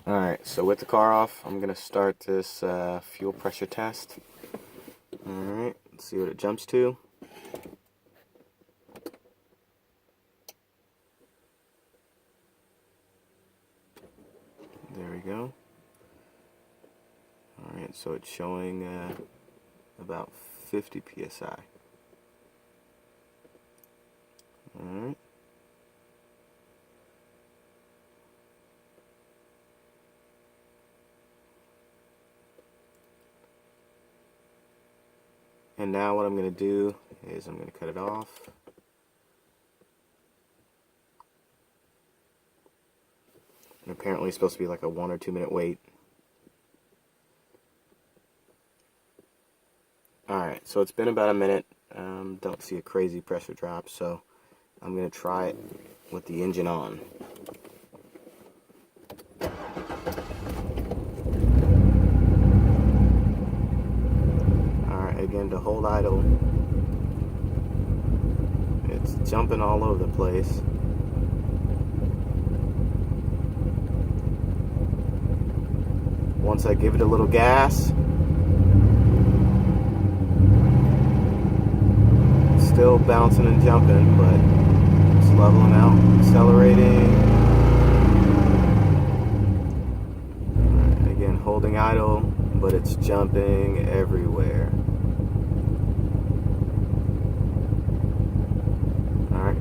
Alright, so with the car off, I'm going to start this fuel pressure test. Alright, let's see what it jumps to. There we go. Alright, so it's showing about 50 psi. Alright. And now what I'm going to do is I'm going to cut it off. And apparently it's supposed to be like a 1 or 2 minute wait. Alright, so it's been about a minute. Don't see a crazy pressure drop, so I'm going to try it with the engine on. Alright, again, to hold idle, it's jumping all over the place. Once I give it a little gas, it's still bouncing and jumping, but it's leveling out, accelerating. Right, again, holding idle, but it's jumping everywhere. Alright,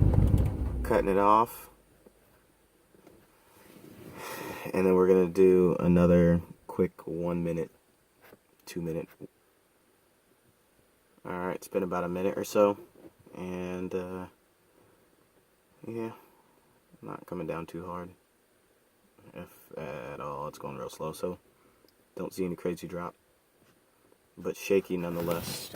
cutting it off. And then we're going to do another quick 1 minute, 2 minute. Alright, it's been about a minute or so, and yeah, not coming down too hard, if at all. It's going real slow, so don't see any crazy drop, but shaky nonetheless.